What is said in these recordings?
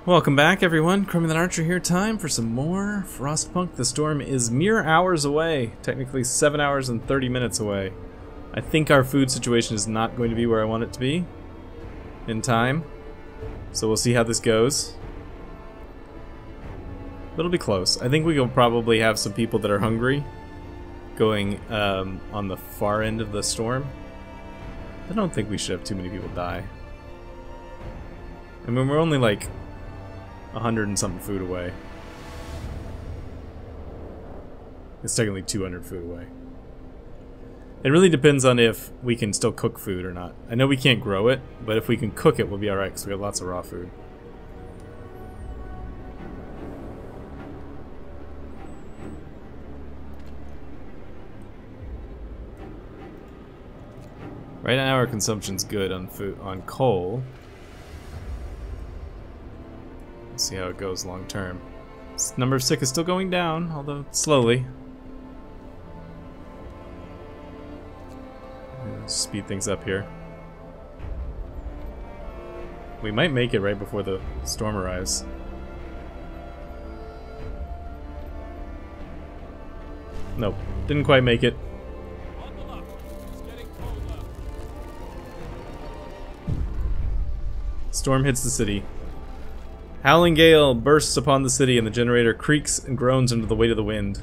Welcome back, everyone. Criminal Archer here. Time for some more Frostpunk. The storm is mere hours away. Technically 7 hours and 30 minutes away. I think our food situation is not going to be where I want it to be in time. So we'll see how this goes. But it'll be close. I think we will probably have some people that are hungry going on the far end of the storm. I don't think we should have too many people die. I mean, we're only like 100 and something food away. It's technically 200 food away. It really depends on if we can still cook food or not. I know we can't grow it, but if we can cook it, we'll be alright because we have lots of raw food. Right now our consumption's good on food, on coal. See how it goes long term. Number of sick is still going down, although slowly. Speed things up here. We might make it right before the storm arrives. Nope, didn't quite make it. Storm hits the city. Howling gale bursts upon the city, and the generator creaks and groans under the weight of the wind.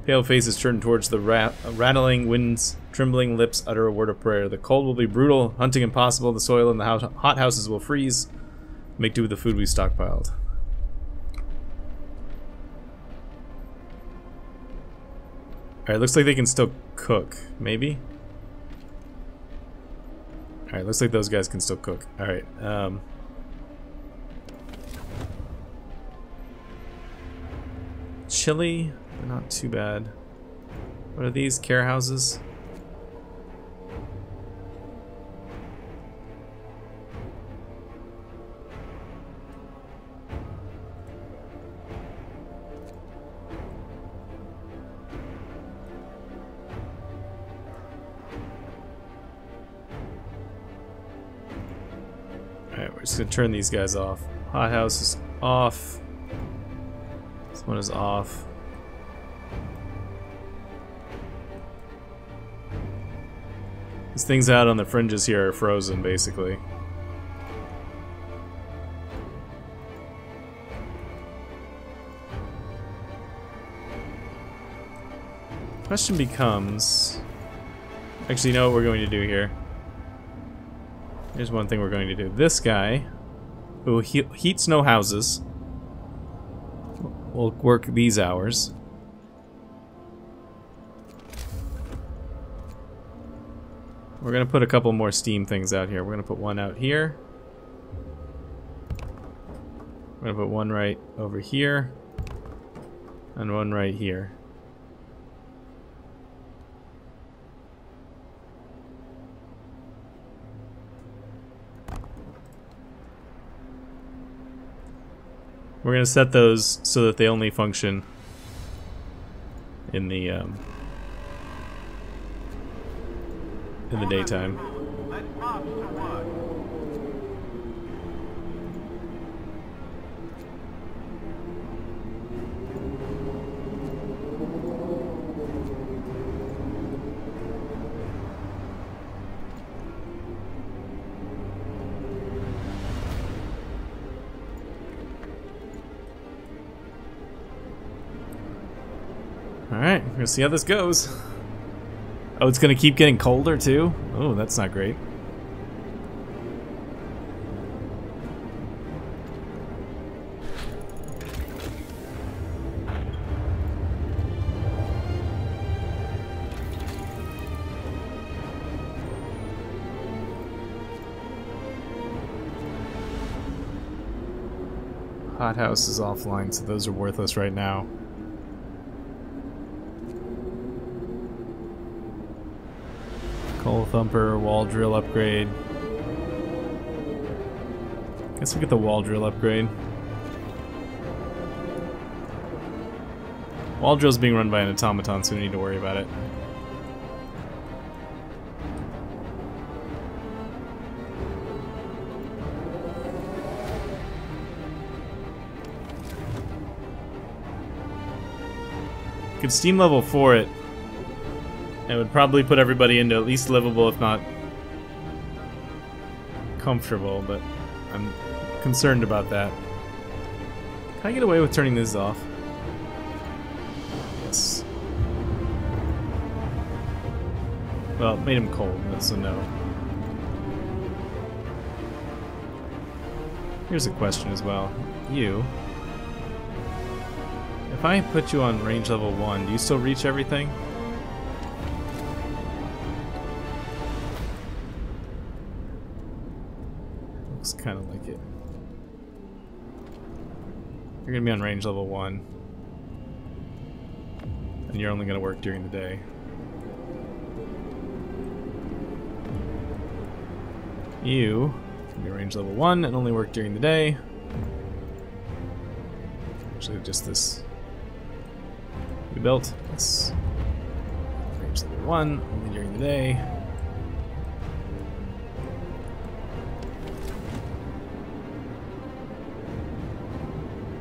Pale faces turn towards the rattling winds. Trembling lips utter a word of prayer. The cold will be brutal, hunting impossible. The soil and the hot houses will freeze. Make do with the food we stockpiled. Alright, looks like they can still cook. Maybe? Alright, looks like those guys can still cook. Alright, chili, not too bad. What are these? Care houses? Alright, we're just gonna turn these guys off. Hothouse is off. This one is off. These things out on the fringes here are frozen, basically. Question becomes... Actually, you know what we're going to do here? Here's one thing we're going to do. This guy, who heats no houses, will work these hours. We're gonna put a couple more steam things out here. We're gonna put one out here. We're gonna put one right over here. And one right here. We're gonna set those so that they only function in the daytime. Alright, we're gonna see how this goes. Oh, it's gonna keep getting colder too? Oh, that's not great. Hothouse is offline, so those are worthless right now. Coal thumper, wall drill upgrade. Guess we get the wall drill upgrade. Wall drill's being run by an automaton, so we need to worry about it. Could steam level 4 it. It would probably put everybody into at least livable, if not comfortable, but I'm concerned about that. Can I get away with turning this off? Yes. Well, it made him cold, so no. Here's a question as well. You. If I put you on range level 1, do you still reach everything? Looks kind of like it. You're gonna be on range level 1. And you're only gonna work during the day. You can be range level 1 and only work during the day. Actually, just this. We built this. Range level 1, only during the day.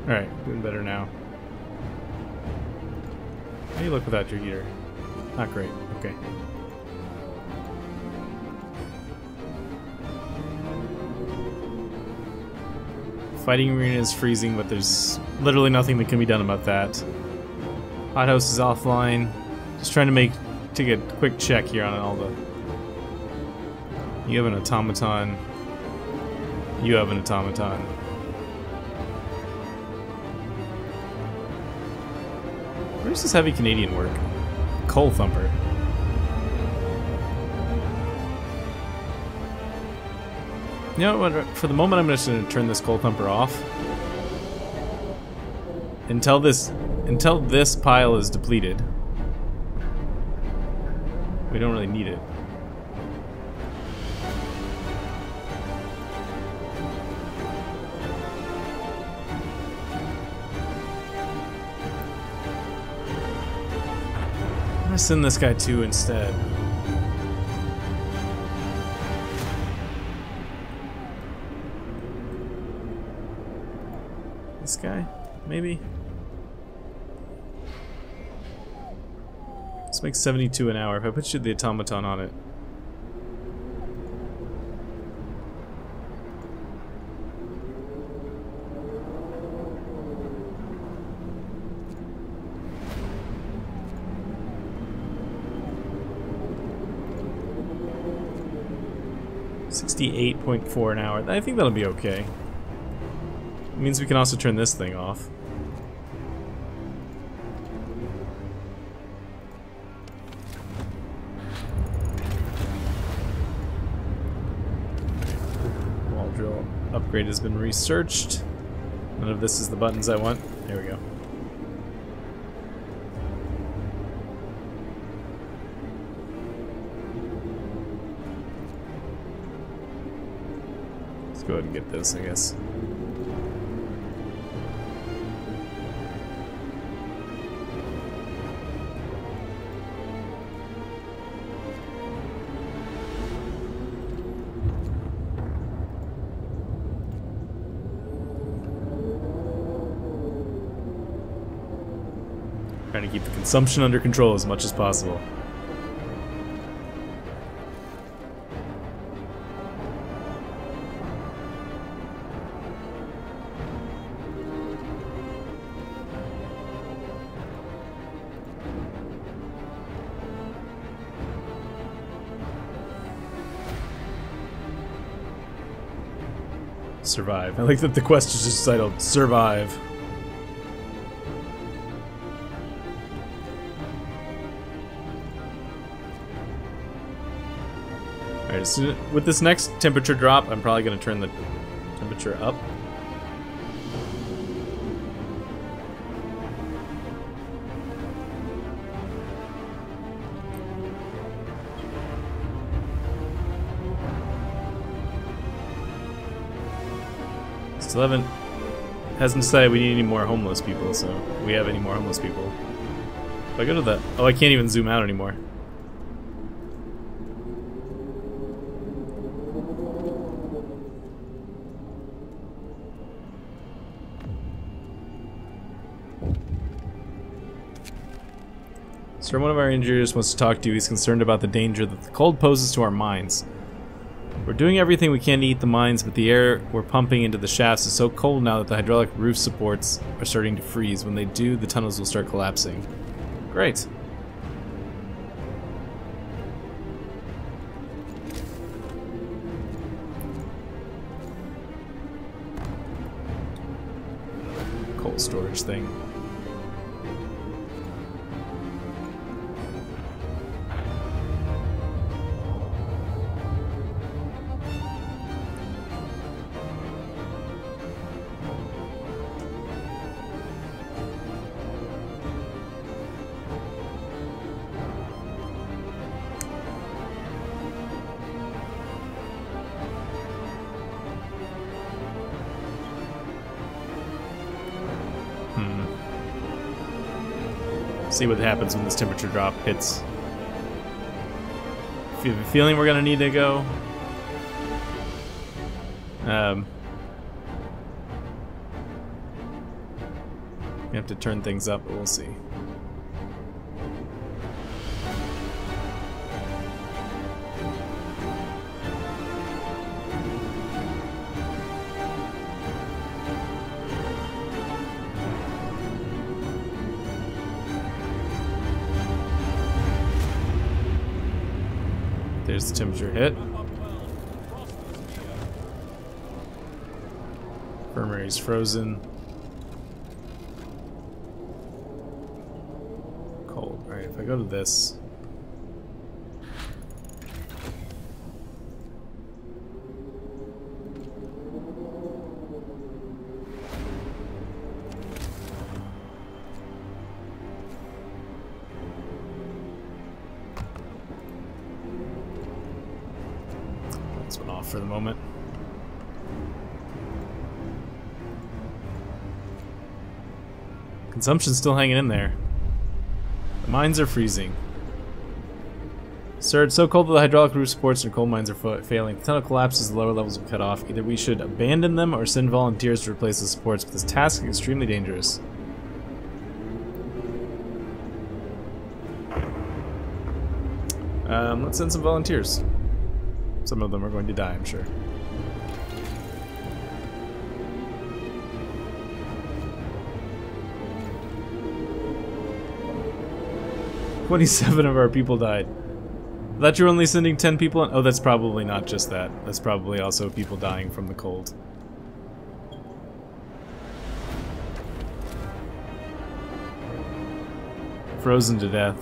Alright, doing better now. How do you look without your heater? Not great, okay. Fighting arena is freezing, but there's literally nothing that can be done about that. Hothouse is offline. Just trying to take a quick check here on all the... You have an automaton. You have an automaton. Where does this heavy Canadian work? Coal Thumper. You know what? For the moment, I'm just going to turn this Coal Thumper off until this pile is depleted. We don't really need it. I'm gonna send this guy too instead. This guy, maybe? This makes 72 an hour. If I put you the automaton on it. $68.4 an hour. I think that'll be okay. It means we can also turn this thing off. Wall drill upgrade has been researched. None of this is the buttons I want. There we go. Let's go ahead and get this, I guess. Trying to keep the consumption under control as much as possible. Survive. I like that the quest is just titled Survive. Alright, so with this next temperature drop, I'm probably going to turn the temperature up. Still hasn't decided we need any more homeless people, so we have any more homeless people. If I go to the... Oh, I can't even zoom out anymore. Sir, one of our engineers wants to talk to you. He's concerned about the danger that the cold poses to our mines. We're doing everything we can to heat the mines, but the air we're pumping into the shafts is so cold now that the hydraulic roof supports are starting to freeze. When they do, the tunnels will start collapsing. Great. Coal storage thing. See what happens when this temperature drop hits. If you have a feeling we're gonna need to go, we have to turn things up, but we'll see. There's the temperature hit. Infirmary's frozen. Cold. Alright, if I go to this. This one off for the moment. Consumption's still hanging in there. The mines are freezing. Sir, it's so cold that the hydraulic roof supports and coal mines are failing. If the tunnel collapses, the lower levels will cut off. Either we should abandon them or send volunteers to replace the supports, but this task is extremely dangerous. Let's send some volunteers. Some of them are going to die, I'm sure. "27 of our people died." I thought you were only sending 10 people in. Oh, that's probably not just that. That's probably also people dying from the cold. Frozen to death.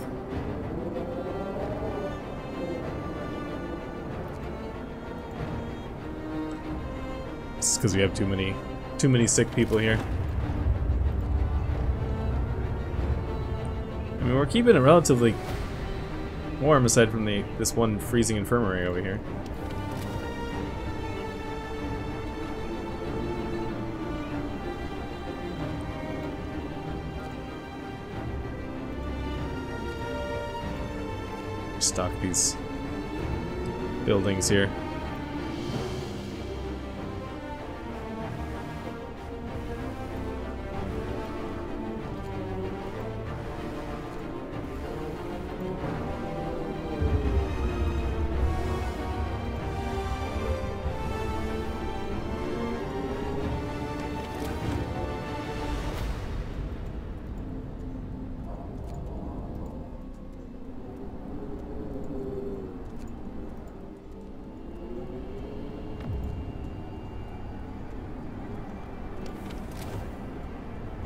It's because we have too many sick people here. I mean, we're keeping it relatively warm aside from this one freezing infirmary over here. Stock these buildings here.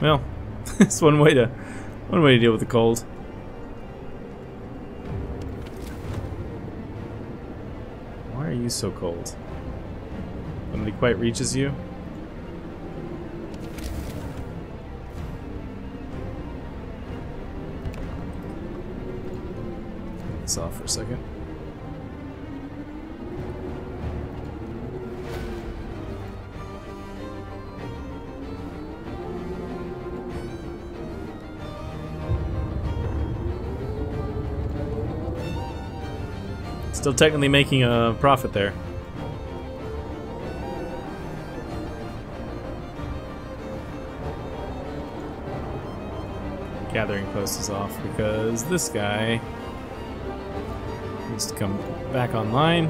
Well, it's one way to deal with the cold. Why are you so cold? Nobody quite reaches you? Take this off for a second. Still technically making a profit there. gathering post is off because this guy needs to come back online.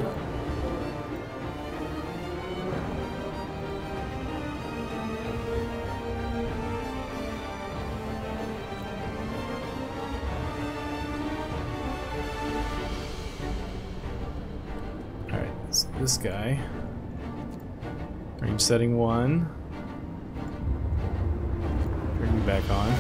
Alright, so this guy. Range setting 1. Bring me back on.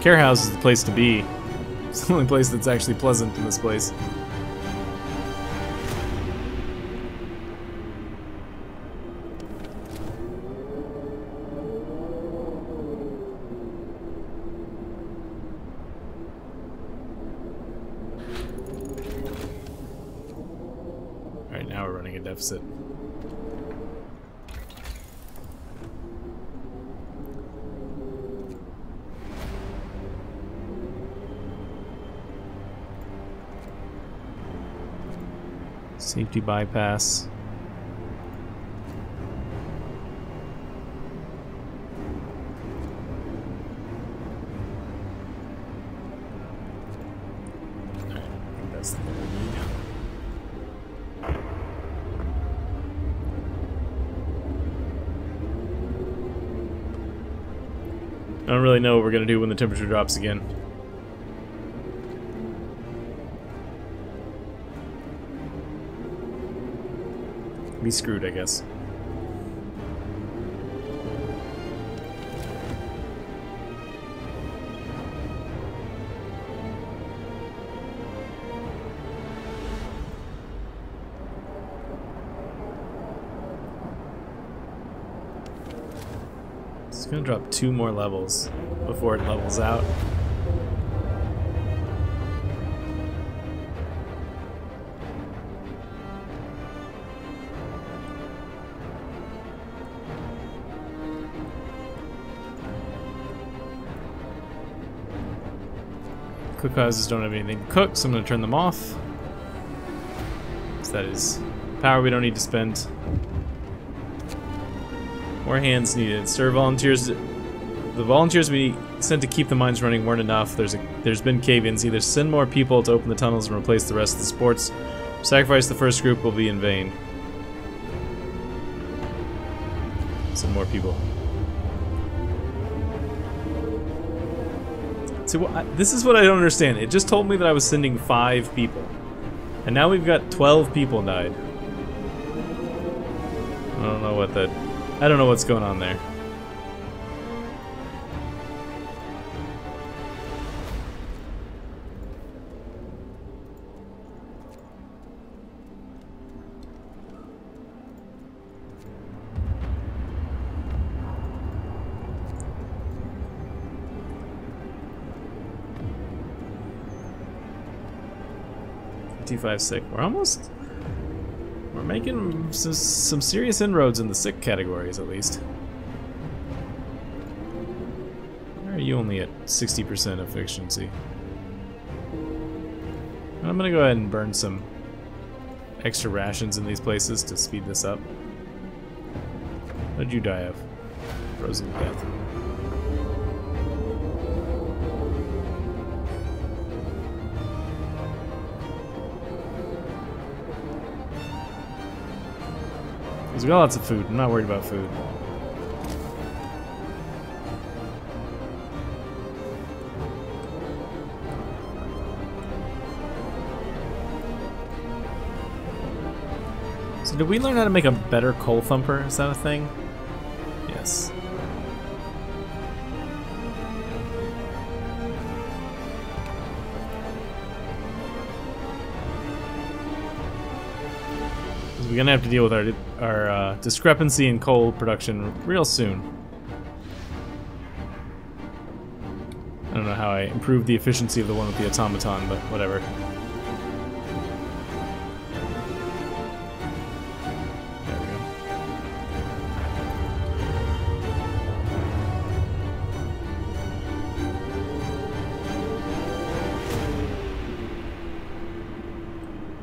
Care House is the place to be. It's the only place that's actually pleasant in this place. Alright, now we're running a deficit. Safety bypass. Alright, I think that's the thing we need. I don't really know what we're gonna do when the temperature drops again. Be screwed, I guess. It's gonna drop 2 more levels before it levels out. Cookhouses don't have anything to cook, so I'm going to turn them off. So that is power we don't need to spend. More hands needed. Stir volunteers. The volunteers we sent to keep the mines running weren't enough. There's been cave-ins. Either send more people to open the tunnels and replace the rest of the sports. Sacrifice the first group will be in vain. Send more people. See, this is what I don't understand. It just told me that I was sending 5 people. And now we've got 12 people died. I don't know what that... I don't know what's going on there. T5 sick. We're making some serious inroads in the sick categories, at least. Why are you only at 60% efficiency? I'm gonna go ahead and burn some extra rations in these places to speed this up. What did you die of? Frozen to death. We got lots of food. I'm not worried about food. So did we learn how to make a better coal thumper? Is that a thing? Yes. We're gonna have to deal with our discrepancy in coal production real soon. I don't know how I improved the efficiency of the one with the automaton, but whatever. There we go.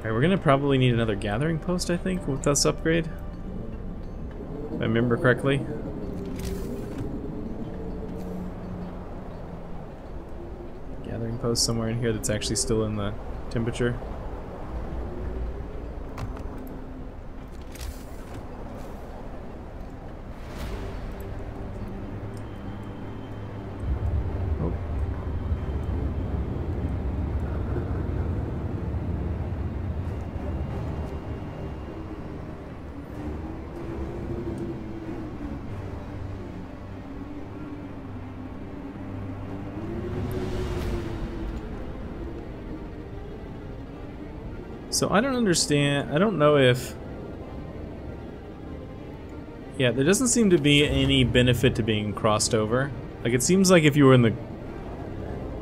Alright, we're gonna probably need another gathering post, I think, with this upgrade. If I remember correctly. Gathering post somewhere in here that's actually still in the temperature. So I don't understand, I don't know if... Yeah, there doesn't seem to be any benefit to being crossed over. Like, it seems like if you were in the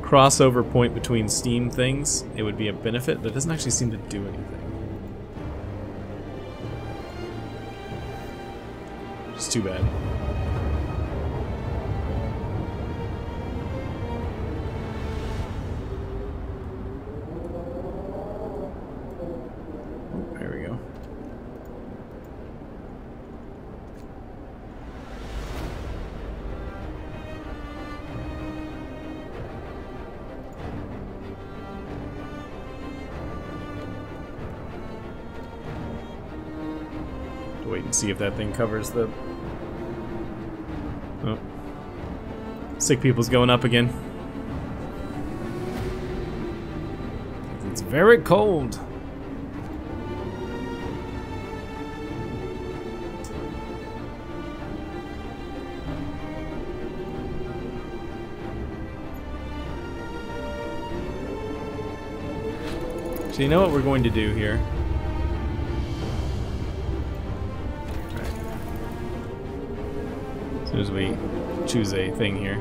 crossover point between Steam things, it would be a benefit, but it doesn't actually seem to do anything. Which is too bad. Wait and see if that thing covers the... Oh. Sick people's going up again. It's very cold. So you know what we're going to do here? As soon as we choose a thing here.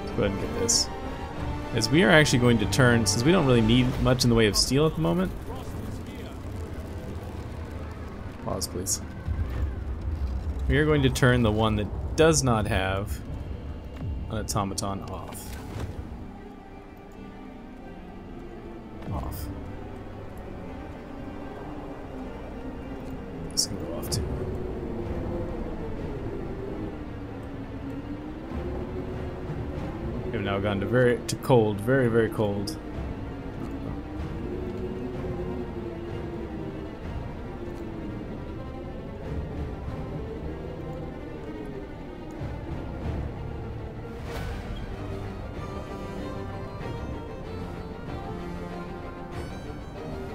Let's go ahead and get this. As we are actually going to turn, since we don't really need much in the way of steel at the moment. Pause, please. We are going to turn the one that does not have an automaton off. This can go off too. We've now gone to cold, very, very cold.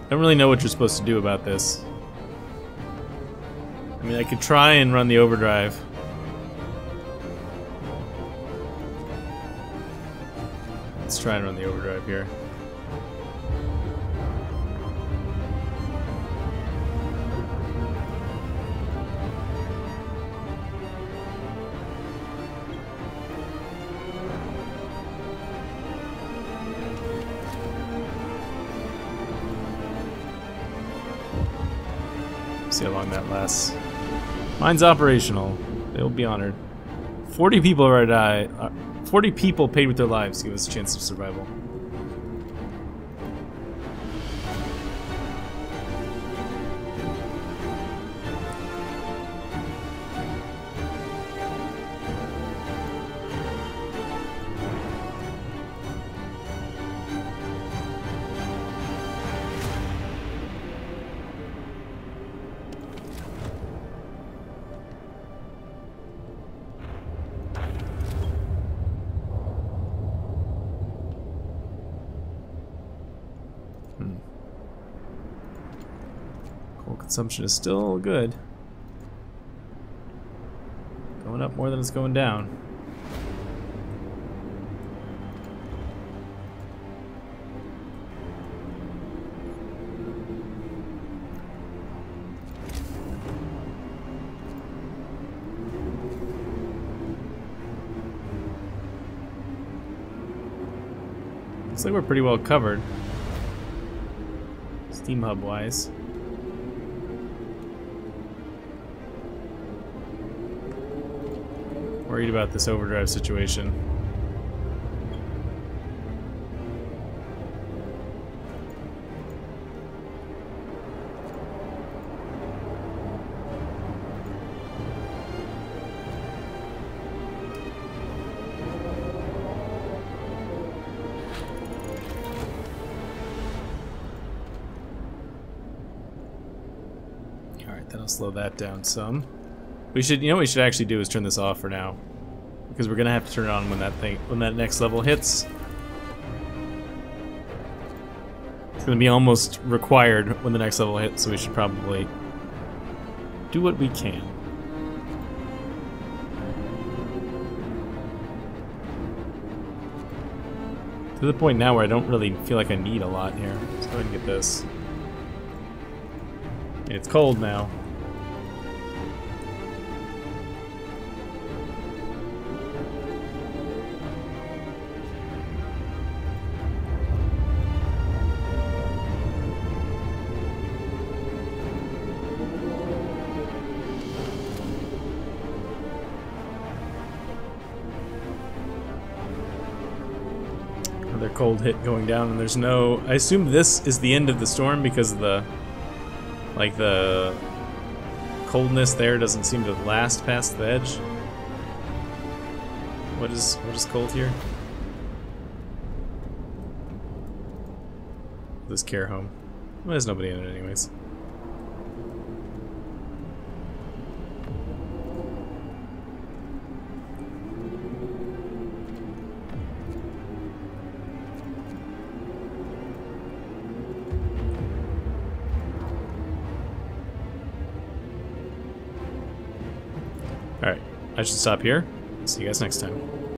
I don't really know what you're supposed to do about this. I mean, I could try and run the overdrive. Let's try and run the overdrive here. See how long that lasts. Mine's operational. They'll be honored. 40 people already died. 40 people paid with their lives to give us a chance of survival. Coal consumption is still good. Going up more than it's going down. Looks like we're pretty well covered. Steam hub wise. Worried about this overdrive situation. Alright, that'll slow that down some. We should, you know what we should actually do is turn this off for now. Because we're gonna have to turn it on when that next level hits. It's gonna be almost required when the next level hits, so we should probably do what we can. To the point now where I don't really feel like I need a lot here. Let's go ahead and get this. It's cold now. Another cold hit going down, and there's no... I assume this is the end of the storm because of the... like the coldness there doesn't seem to last past the edge. What is cold here? This care home. Well, there's nobody in it anyways. Alright, I should stop here. See you guys next time.